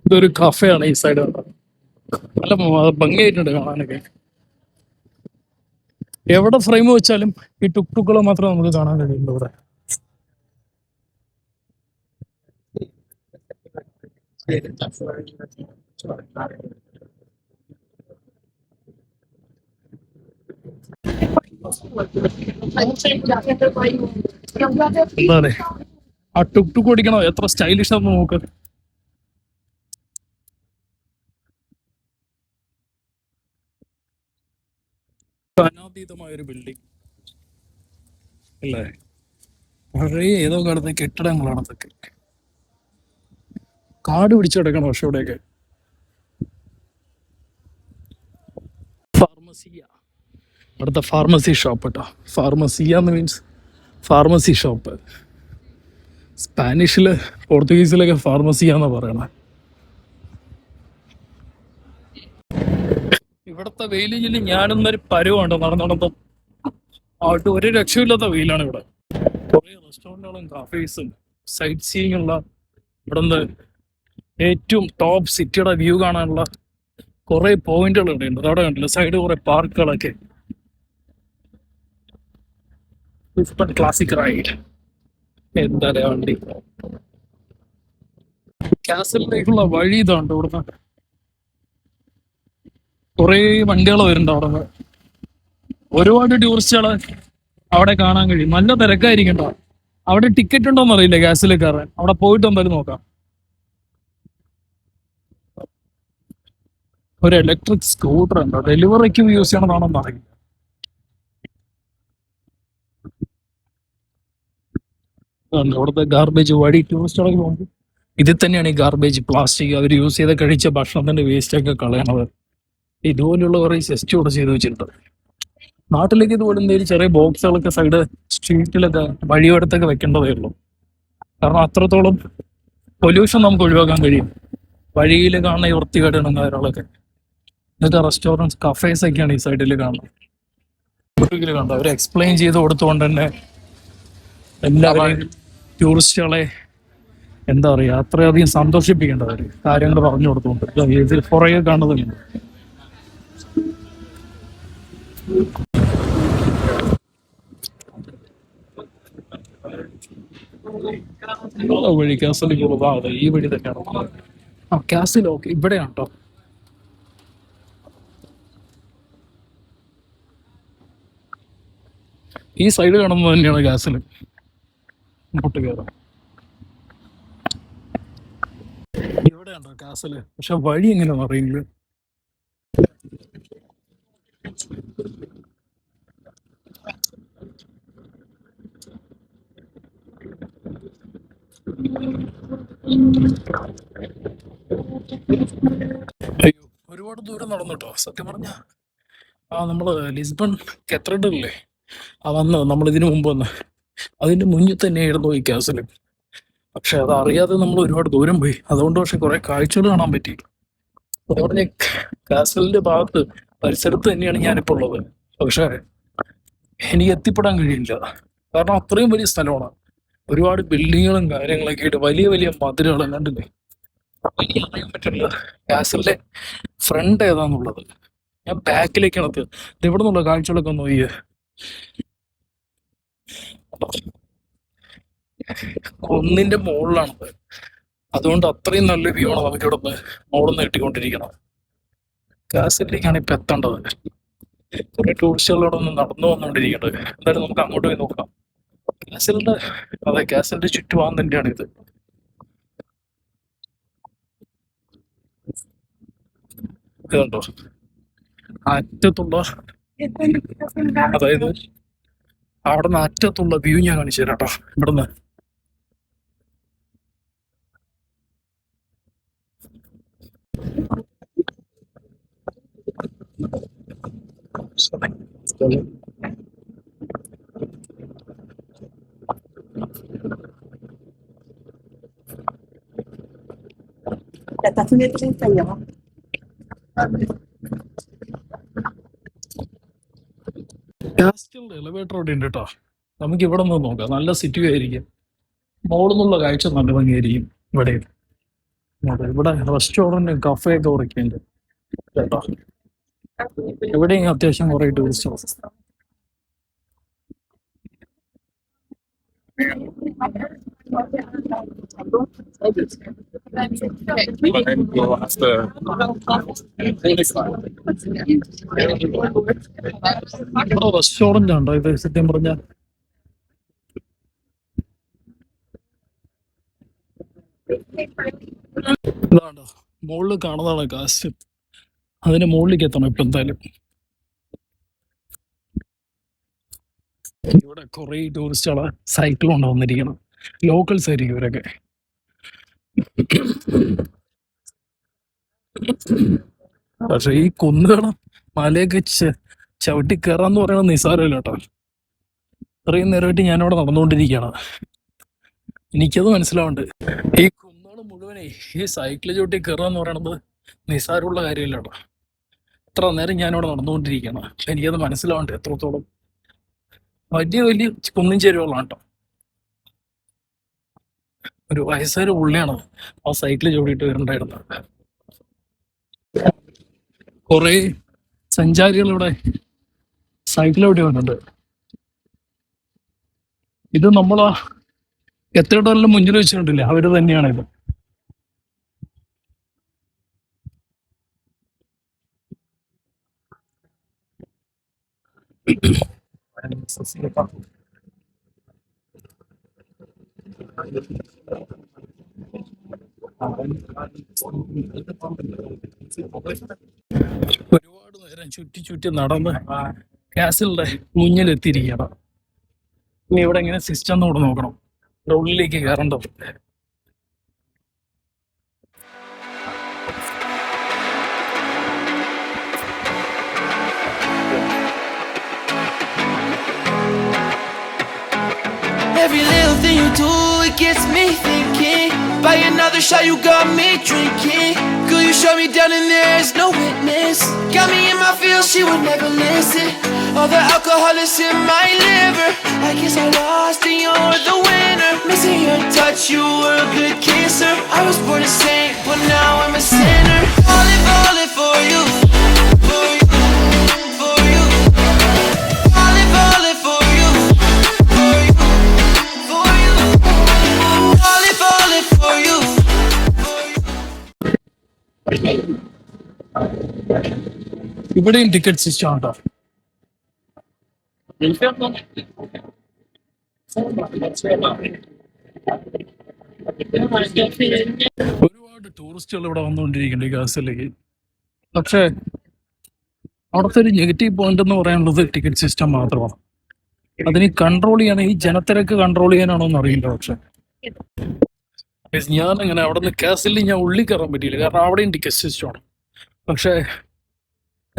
ഇതൊരു കഫയാണ് ഈ സൈഡ്. നല്ല ഭംഗിയായിട്ടുണ്ട് കാണാനൊക്കെ. എവിടെ ഫ്രെയിം വെച്ചാലും ഈ ടുക്ടുക്കുകൾ മാത്രമേ നമുക്ക് കാണാൻ കഴിയുള്ളൂ ഇവിടെ. എന്താണ് ആ ടുക്ടുക്ക് ഓടിക്കണോ? എത്ര സ്റ്റൈലിഷ് ആണെന്ന് നോക്ക്. അനാതീതമായ ഒരു ബിൽഡിംഗ് അല്ലേ? പഴയ ഏതോ കാലത്തെ കെട്ടിടങ്ങളാണ് അതൊക്കെ. കാട് പിടിച്ചെടുക്കണം പക്ഷെ ഇവിടെയൊക്കെ. ഫാർമസിയ, ഇവിടുത്തെ ഫാർമസി ഷോപ്പ് കേട്ടോ. ഫാർമസിയ എന്ന് മീൻസ് ഫാർമസി ഷോപ്പ്. സ്പാനിഷില് പോർച്ചുഗീസിലൊക്കെ ഫാർമസിയ എന്നാ പറയണ. ഇവിടുത്തെ വെയിലിൽ ഞാനൊന്നൊരു പരുവുണ്ടോ നടന്നോടൊപ്പം ആയിട്ട് ഒരു രക്ഷയില്ലാത്ത വെയിലാണ് ഇവിടെ. കുറെ റെസ്റ്റോറൻറ്റുകളും കാഫേസും സൈറ്റ് സീയിങ് ഉള്ള ഇവിടുന്ന് ഏറ്റവും ടോപ്പ് സിറ്റിയുടെ വ്യൂ കാണാനുള്ള കുറെ പോയിന്റുകൾ ഇവിടെ ഉണ്ട്. അവിടെ കണ്ടില്ല സൈഡ് കുറെ പാർക്കുകളൊക്കെ. ക്ലാസിക് റൈഡ് എന്താ പറയാ വണ്ടി. കാസലിലേക്കുള്ള വഴി ഇതാണ്ട്. ഇവിടുന്ന് കുറെ വണ്ടികൾ വരുന്നുണ്ട്. അവിടെ ഒരുപാട് ടൂറിസ്റ്റുകള് അവിടെ കാണാൻ കഴിയും. നല്ല തിരക്കായിരിക്കണ്ട. അവിടെ ടിക്കറ്റ് ഉണ്ടോന്ന് അറിയില്ല കാസിൽ കയറാൻ. അവിടെ പോയിട്ട് എന്തായാലും നോക്കാം. ഒരു ഇലക്ട്രിക് സ്കൂട്ടർ ഉണ്ടോ? ഡെലിവറിക്ക് യൂസ് ചെയ്യണമെന്നാണെന്ന് അറിയില്ല. അവിടുത്തെ ഗാർബേജ് വഴി ടൂറിസ്റ്റുകളൊക്കെ പോകുമ്പോൾ ഇതിൽ തന്നെയാണ് ഈ ഗാർബേജ്, പ്ലാസ്റ്റിക്, അവർ യൂസ് ചെയ്ത് കഴിച്ച ഭക്ഷണത്തിന്റെ വേസ്റ്റ് ഒക്കെ കളയണത്. ഇതുപോലെയുള്ള കുറെ സെസ്റ്റ് കൂടെ ചെയ്ത് വെച്ചിട്ടുണ്ട്. നാട്ടിലേക്ക് ഇതുപോലെ എന്തെങ്കിലും ചെറിയ ബോക്സുകളൊക്കെ സൈഡ് സ്ട്രീറ്റിലൊക്കെ വഴിയോരത്തൊക്കെ വെക്കേണ്ടതേ ഉള്ളൂ. കാരണം അത്രത്തോളം പൊല്യൂഷൻ നമുക്ക് ഒഴിവാക്കാൻ കഴിയും. വഴിയിൽ കാണുന്ന ഈ വൃത്തികേടുന്ന കാര്യങ്ങളൊക്കെ. ഇതൊക്കെ റെസ്റ്റോറൻറ്റ്സ്, കഫേസ് ഒക്കെയാണ് ഈ സൈഡിൽ കാണുന്നത്. കണ്ടോ അവർ എക്സ്പ്ലെയിൻ ചെയ്ത് കൊടുത്തുകൊണ്ട് തന്നെ എല്ലാവരെയും ടൂറിസ്റ്റുകളെ എന്താ പറയുക അത്രയധികം സന്തോഷിപ്പിക്കേണ്ടവർ കാര്യങ്ങൾ പറഞ്ഞു കൊടുത്തുകൊണ്ട് ഇതിൽ പുറകെ കാണുന്നുണ്ട്. വഴി കാസലിലേക്ക് അതെ ഈ വഴി തന്നെയാണ്. ആ കാസിൽ ഓക്കെ ഇവിടെയാണ് കേട്ടോ. ഈ സൈഡ് കാണുന്നത് തന്നെയാണ് കാസിൽ. ഇങ്ങോട്ട് കയറാം. ഇവിടെയാണോ കാസില്? പക്ഷെ വഴി എങ്ങനെയാണെന്ന് അറിയില്ല. അയ്യോ ഒരുപാട് ദൂരം നടന്നിട്ടോ സത്യം പറഞ്ഞ. നമ്മള് ലിസ്ബൺ കത്തീഡ്രലില്ലേ വന്ന് നമ്മൾ ഇതിനു മുമ്പ് വന്ന് അതിന്റെ മുന്നിൽ തന്നെയായിരുന്നു ഈ കാസില്. പക്ഷെ അത് അറിയാതെ നമ്മൾ ഒരുപാട് ദൂരം പോയി. അതുകൊണ്ട് പക്ഷെ കുറെ കാഴ്ചകൾ കാണാൻ പറ്റി. പറഞ്ഞ കാസലിന്റെ ഭാഗത്ത് പരിസരത്ത് തന്നെയാണ് ഞാനിപ്പോൾ ഉള്ളത്. പക്ഷെ എനിക്ക് എത്തിപ്പെടാൻ കഴിയില്ല. കാരണം അത്രയും വലിയ സ്ഥലമാണ്. ഒരുപാട് ബിൽഡിങ്ങുകളും കാര്യങ്ങളൊക്കെ ആയിട്ട് വലിയ വലിയ മതിലുകളും കണ്ടില്ലേ. എനിക്ക് അറിയാൻ പറ്റില്ല കാസലിന്റെ ഫ്രണ്ട് ഏതാന്നുള്ളത്. ഞാൻ ബാക്കിലേക്കാണ് എത്തിയത്. ഇത് ഇവിടെ നിന്നുള്ള കാഴ്ചകളൊക്കെ ഒന്ന് നോക്കിയേ. കുന്നിന്റെ മുകളിലാണത്. അതുകൊണ്ട് അത്രയും നല്ല വ്യൂ ആണ് നമുക്ക് ഇവിടെ നിന്ന് മുകളിൽ നിന്ന് കിട്ടിക്കൊണ്ടിരിക്കണം. കാസലിലേക്കാണ് ഇപ്പൊ എത്തേണ്ടത്. കുറെ ടൂറിസ്റ്റുകളോട് ഒന്ന് നടന്നു വന്നുകൊണ്ടിരിക്കേണ്ടത്. എന്തായാലും നമുക്ക് അങ്ങോട്ട് പോയി നോക്കാം. കാസലിന്റെ അതെ കാസലിന്റെ ചുറ്റുഭാഗം തന്നെയാണ് ഇത്. ഇതുണ്ടോ അറ്റത്തുള്ള, അതായത് അവിടെ നിന്ന് അറ്റത്തുള്ള വ്യൂ ഞാൻ കാണിച്ചു തരാം കേട്ടോ. ഇവിടുന്ന് കാസ്റ്റലിന്റെ എലിവേറ്റർ അവിടെ ഉണ്ട് കേട്ടോ. നമുക്ക് ഇവിടെ നിന്ന് നോക്കാം. നല്ല സിറ്റി ആയിരിക്കും. മോളിൽ നിന്നുള്ള കാഴ്ച നല്ല ഭംഗിയായിരിക്കും ഇവിടെ. അതെ, ഇവിടെ റെസ്റ്റോറന്റ് കഫേ ഒക്കെ കുറയ്ക്കുന്നുണ്ട് കേട്ടോ. എവിടെയും അത്യാവശ്യം കുറെ ടൂറിസ്റ്റ്. റെസ്റ്റോറന്റ് ഉണ്ടോ ഇത് സത്യം പറഞ്ഞ? ഇതാണ്ടോ മുകളിൽ കാണുന്നതാണ് കാസ്റ്റ്. അതിന് മുകളിലേക്ക് എത്തണം ഇപ്പൊ എന്തായാലും. ഇവിടെ കുറെ ടൂറിസ്റ്റുകളെ സൈക്കിൾ കൊണ്ട് വന്നിരിക്കണം. ലോക്കൽസ് ആയിരിക്കും ഇവരൊക്കെ. പക്ഷെ ഈ കുന്നുകളും മലയൊക്കെ ചവിട്ടി കയറാന്ന് പറയുന്നത് നിസ്സാരമല്ല കേട്ടോ. ഇത്രയും നേരമായിട്ട് ഞാനവിടെ നടന്നുകൊണ്ടിരിക്കുകയാണ്. എനിക്കത് മനസ്സിലാവുണ്ട്. ഈ കുന്നുകൾ മുഴുവനേ ഈ സൈക്കിൾ ചവിട്ടി കയറാന്ന് പറയണത് നിസ്സാരമുള്ള കാര്യമില്ല കേട്ടോ. ഇത്ര നേരം ഞാനവിടെ നടന്നുകൊണ്ടിരിക്കുകയാണ്. എനിക്കത് മനസ്സിലാവുണ്ട് എത്രത്തോളം വലിയ വലിയ കുന്നും ചേരുവകളാണ് കേട്ടോ. ഒരു വയസ്സായ പുള്ളിയാണ് ആ സൈക്കിൾ ചവിട്ടിയിട്ട് വരുന്നുണ്ടായിരുന്നത്. കുറെ സഞ്ചാരികൾ ഇവിടെ സൈക്കിൾ ചവിട്ടി വന്നിട്ടുണ്ട്. ഇത് നമ്മളാ എത്രയിടമെല്ലാം മുന്നിൽ വെച്ചിട്ടുണ്ടില്ലേ, അവര് തന്നെയാണ് ഇത്. ഒരുപാട് നേരം ചുറ്റി ചുറ്റി നടന്ന് കാസിലിന്റെ മുന്നിലെത്തിയിരിക്കണം. ഇനി ഇവിടെ എങ്ങനെ സിസ്റ്റം കൂടെ നോക്കണം. ഇവിടെ ഉള്ളിലേക്ക് കയറേണ്ടത്. Every little thing you do, it gets me thinking. By another shot, you got me drinking. Girl, you shut me down and there's no witness. Got me in my feels, she would never listen. All the alcohol is in my liver. I guess I lost and you're the winner. Missing your touch, you were a good kisser. I was born a saint, but now I'm a sinner. Falling for you, for you, for you. Falling for you, for you, for you. Falling for you, for you. ഇവിടെയും ticket system ഉണ്ടോ? ഒരുപാട് ടൂറിസ്റ്റുകൾ ഇവിടെ വന്നുകൊണ്ടിരിക്കുന്നുണ്ട് ഈ കാസിലേക്ക്. പക്ഷേ അവിടുത്തെ ഒരു negative point എന്ന് പറയാനുള്ളത് ടിക്കറ്റ് സിസ്റ്റം മാത്രമാണ്. അതിന് കൺട്രോൾ ചെയ്യാൻ, ഈ ജനത്തിരക്ക് കൺട്രോൾ ചെയ്യാനാണോ എന്ന് അറിയില്ല. പക്ഷെ ഞാൻ അങ്ങനെ അവിടെ നിന്ന് കാസിലിൽ ഞാൻ ഉള്ളിൽ കയറാൻ പറ്റിയില്ല, കാരണം അവിടെയും ടിക്കറ്റ് സിസ്റ്റമാണ്. പക്ഷെ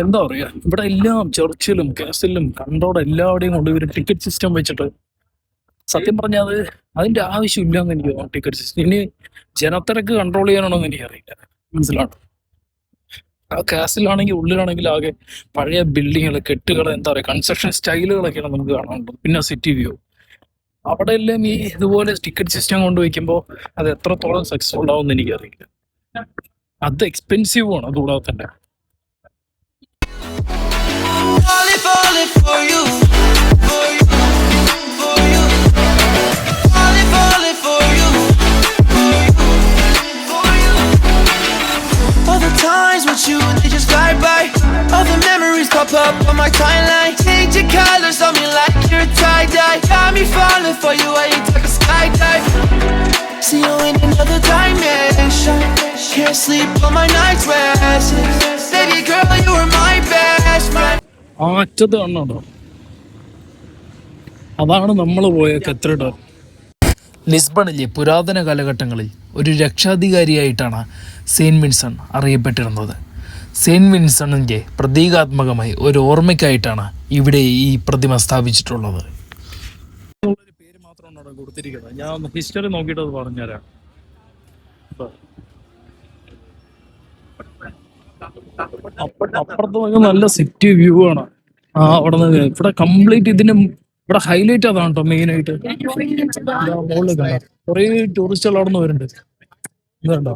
എന്താ പറയുക, ഇവിടെ എല്ലാം ചർച്ചിലും കാസിലും കണ്ടോടെ എല്ലാവിടെയും കൊണ്ട് ഇവർ ടിക്കറ്റ് സിസ്റ്റം വെച്ചിട്ട് സത്യം പറഞ്ഞാൽ അതിന്റെ ആവശ്യമില്ല എന്ന് എനിക്ക് തോന്നുന്നു. ടിക്കറ്റ് സിസ്റ്റം ഇനി ജനത്തിരക്ക് കൺട്രോൾ ചെയ്യാനാണോ എന്ന് എനിക്കറിയില്ല. മനസ്സിലാണ്. ആ കാസിലാണെങ്കിൽ ഉള്ളിലാണെങ്കിൽ ആകെ പഴയ ബിൽഡിങ്ങുകൾ, കെട്ടുകൾ, എന്താ പറയുക, കൺസ്ട്രക്ഷൻ സ്റ്റൈലുകളൊക്കെയാണ് നമുക്ക് കാണാനുള്ളത്. പിന്നെ സിറ്റി വ്യൂ. അവിടെ എല്ലാം ഈ ഇതുപോലെ ടിക്കറ്റ് സിസ്റ്റം കൊണ്ടുവയ്ക്കുമ്പോൾ അത് എത്രത്തോളം സക്സസ്ഫുൾ ആവും എന്ന് എനിക്കറിയില്ല. അത് എക്സ്പെൻസീവ് ആണ്. അതുകൂടാതെ തന്നെ Falling for you, for you, for you. Falling for you, for you, for you. All the times with you, they just fly by. All the memories pop up on my timeline. Change your colors on me like you're tie-dye. Got me falling for you, I ain't like a skydive. See you in another dimension. Can't sleep on my nights restless. Baby girl, you were my best friend. ആ അറ്റത്ത് കാണുന്നുണ്ടോ? അതാണ് നമ്മൾ പോയ cathedral. ലിസ്ബണിലെ പുരാതന കാലഘട്ടങ്ങളിൽ ഒരു രക്ഷാധികാരിയായിട്ടാണ് Saint Vinson അറിയപ്പെട്ടിരുന്നത്. സെയിന്റ് വിൻസണിൻ്റെ പ്രതീകാത്മകമായി ഒരു ഓർമ്മയ്ക്കായിട്ടാണ് ഇവിടെ ഈ പ്രതിമ സ്ഥാപിച്ചിട്ടുള്ളത്. പേര് മാത്രമാണ് അവിടെ കൊടുത്തിരിക്കുന്നത്. ഞാൻ ഹിസ്റ്ററി നോക്കിയിട്ട് അത് പറഞ്ഞുതരാം. അപ്പുറത്ത് നല്ല സിറ്റി വ്യൂ ആണ്. അവിടെ നിന്ന് ഇവിടെ കംപ്ലീറ്റ് ഇതിന് ഇവിടെ ഹൈലൈറ്റ് അതാണ് കേട്ടോ മെയിൻ ആയിട്ട്. മുകളിൽ കാണാം കുറെ ടൂറിസ്റ്റുകൾ അവിടെ നിന്ന് വരുന്നുണ്ട്. ഇതുണ്ടോ,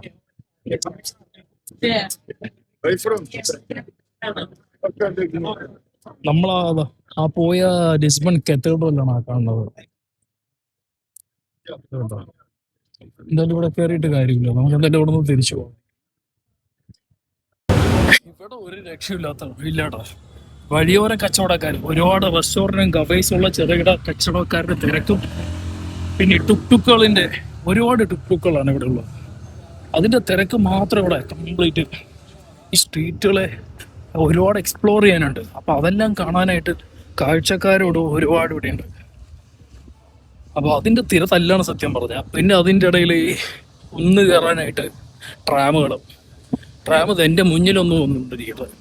നമ്മളാ ആ പോയ ലിസ്ബൺ കത്തീഡ്രലാണ് ആ കാണുന്നത്. കേട്ടോ. എന്തായാലും ഇവിടെ കയറിയിട്ട് കാര്യമില്ല, നമുക്ക് എന്തായാലും ഇവിടെ നിന്ന് തിരിച്ചു പോകാം. ഇവിടെ ഒരു രക്ഷയില്ലാത്ത ഇല്ലാട്ടോ. വഴിയോര കച്ചവടക്കാർ, ഒരുപാട് റെസ്റ്റോറൻറ്റും കഫേസും ഉള്ള ചെറുകിട കച്ചവടക്കാരുടെ തിരക്കും, പിന്നെ ടുക്ടുക്കുകളിൻ്റെ ഒരുപാട് ടുക്ടുക്കുകളാണ് ഇവിടെ ഉള്ളത്. അതിൻ്റെ തിരക്ക് മാത്രം ഇവിടെ കംപ്ലീറ്റ്. ഈ സ്ട്രീറ്റുകളെ ഒരുപാട് എക്സ്പ്ലോർ ചെയ്യാനുണ്ട്. അപ്പോൾ അതെല്ലാം കാണാനായിട്ട് കാഴ്ചക്കാരോട് ഒരുപാട് ഇവിടെയുണ്ട്. അപ്പോൾ അതിൻ്റെ തിരത്തല്ലാണ് സത്യം പറഞ്ഞാൽ. പിന്നെ അതിൻ്റെ ഇടയിൽ ഈ കുന്ന് കയറാനായിട്ട് ട്രാം എൻ്റെ മുന്നിലൊന്നും വന്നുകൊണ്ടിരിക്കുന്നത്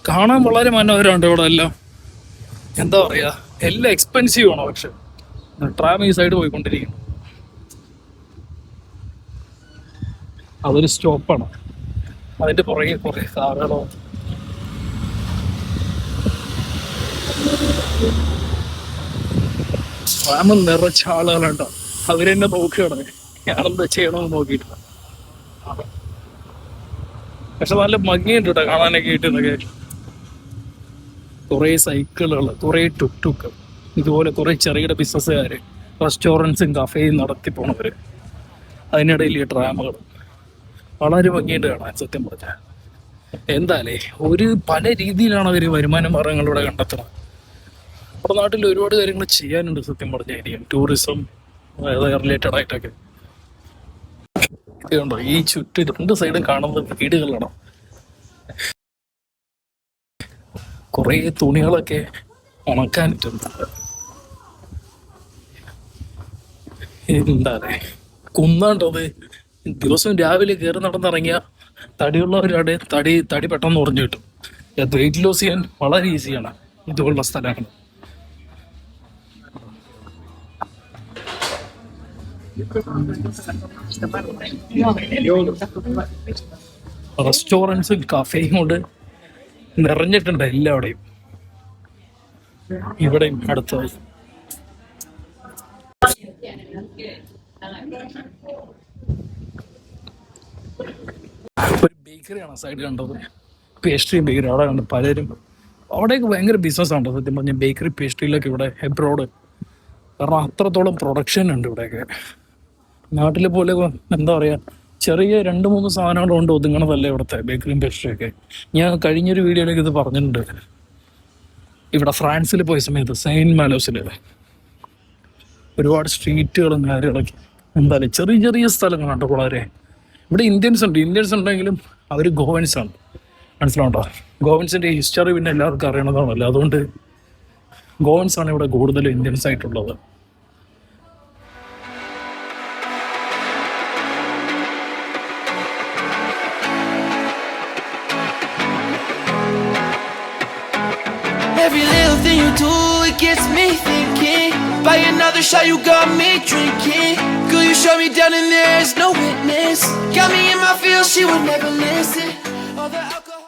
കാണാൻ വളരെ മനോഹരമുണ്ട്. ഇവിടെ എല്ലാം എന്താ പറയുക, എല്ലാം എക്സ്പെൻസീവ് ആണ്. പക്ഷെ ട്രാം ഈ സൈഡ് പോയിക്കൊണ്ടിരിക്കുന്നു. അതൊരു സ്റ്റോപ്പാണ്. അതിൻ്റെ പുറകെ കുറേ കാറുകളോ ട്രാമിൽ നിറച്ച ആളുകളുണ്ടോ, അവരെന്നെ നോക്കുകയാണ് ഞാനെന്താ ചെയ്യണമെന്ന് നോക്കിയിട്ടില്ല. പക്ഷെ നല്ല ഭംഗിയുണ്ട് കേട്ടോ കാണാനൊക്കെ കിട്ടുന്നൊക്കെ. കുറേ സൈക്കിളുകൾ, കുറേ ടുക്ടുക്ക്, ഇതുപോലെ കുറേ ചെറുകിട ബിസിനസ്സുകാർ, റെസ്റ്റോറൻറ്റ്സും കഫേയും നടത്തി പോണവർ, അതിനിടയിൽ ഈ ട്രാമുകൾ വളരെ ഭംഗിയുണ്ട് കാണാൻ സത്യം പറഞ്ഞാൽ. എന്തായാലേ പല രീതിയിലാണ് അവർ വരുമാന മാർഗങ്ങളിലൂടെ കണ്ടെത്തുന്നത്. നമ്മുടെ നാട്ടിൽ ഒരുപാട് കാര്യങ്ങൾ ചെയ്യാനുണ്ട് സത്യം പറഞ്ഞാൽ. ഇനിയും ടൂറിസം റിലേറ്റഡ് ആയിട്ടൊക്കെ. ഇതുണ്ടോ ഈ ചുറ്റും 2 സൈഡും കാണുന്നത് വീടുകളാണ്. കുറേ തുണികളൊക്കെ ഉണക്കാനിട്ടുണ്ട്. എന്താ കുന്നാണ്ടത്. ദിവസവും രാവിലെ കയറി നടന്നിറങ്ങിയ തടിയുള്ളവരുടെ തടി പെട്ടെന്ന് ഉറഞ്ഞു കിട്ടും. വെയിറ്റ് ലോസ് ചെയ്യാൻ വളരെ ഈസിയാണ് ഇതുപോലുള്ള സ്ഥലങ്ങൾ. റെസ്റ്റോറൻറ്റ്സും കഫേയും കൊണ്ട് നിറഞ്ഞിട്ടുണ്ട് എല്ലാവിടെയും. ഇവിടെയും അടുത്തായി ഒരു ബേക്കറിയാണ് സൈഡ് കണ്ടത്. പേസ്ട്രി ബേക്കറി അവിടെ കണ്ട് പലരും. അവിടെയൊക്കെ ഭയങ്കര ബിസിനസ്സാണ് സത്യം പറഞ്ഞാൽ ബേക്കറി പേസ്ട്രിയിലൊക്കെ ഇവിടെ എബ്രോഡ്. കാരണം അത്രത്തോളം പ്രൊഡക്ഷൻ ഉണ്ട് ഇവിടെയൊക്കെ. നാട്ടിലെ പോലെ എന്താ പറയുക, ചെറിയ 2-3 സാധനങ്ങൾ കൊണ്ട് ഒതുങ്ങണതല്ല ഇവിടുത്തെ ബേക്കറിയും പേസ്ട്രിയൊക്കെ. ഞാൻ കഴിഞ്ഞൊരു വീഡിയോയിലേക്ക് ഇത് പറഞ്ഞിട്ടുണ്ട്. ഇവിടെ ഫ്രാൻസിൽ പോയ സമയത്ത് സെയിൻറ്റ് മാലോസിൽ ഒരുപാട് സ്ട്രീറ്റുകളും കാര്യങ്ങളൊക്കെ എന്തായാലും ചെറിയ സ്ഥലങ്ങളുണ്ട് വളരെ. ഇവിടെ ഇന്ത്യൻസ് ഉണ്ടെങ്കിലും അവർ ഗോവൻസാണ്. മനസ്സിലാവണ്ടോ? ഗോവൻസിൻ്റെ ഹിസ്റ്ററി പിന്നെ എല്ലാവർക്കും അറിയണതാണല്ലോ. അതുകൊണ്ട് ഗോവൻസാണ് ഇവിടെ കൂടുതലും ഇന്ത്യൻസ് ആയിട്ടുള്ളത്. Every little thing you do, it gets me thinking. Buy another shot, you got me drinking. Girl, you shut me down and there's no witness. Got me in my feels, she would never listen. All the alcohol.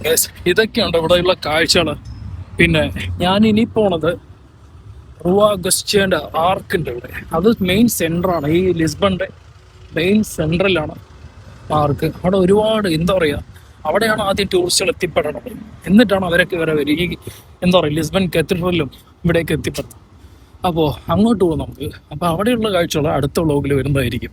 Yes, ഇതൊക്കെയുണ്ട് ഇവിടെയുള്ള കാഴ്ചകൾ. പിന്നെ ഞാൻ ഇനി പോണത് റുവ ഗസ്റ്റേൻ്റെ ആർക്കുണ്ട് ഇവിടെ. അത് main സെൻറ്ററാണ്. ഈ ലിസ്ബണിൻ്റെ മെയിൻ സെൻട്രലാണ് ആർക്ക്. അവിടെ ഒരുപാട് എന്താ പറയുക, അവിടെയാണ് ആദ്യം ടൂറിസ്റ്റുകൾ എത്തിപ്പെടണത്. എന്നിട്ടാണ് അവരൊക്കെ വരും ഈ എന്താ പറയുക ലിസ്ബൺ കത്തീഡ്രലിലും ഇവിടേക്ക് എത്തിപ്പെടുന്നത്. അപ്പോൾ അങ്ങോട്ട് പോകും നമുക്ക്. അപ്പോൾ അവിടെയുള്ള കാഴ്ചകൾ അടുത്ത വ്ളോഗിൽ വരുന്നതായിരിക്കും.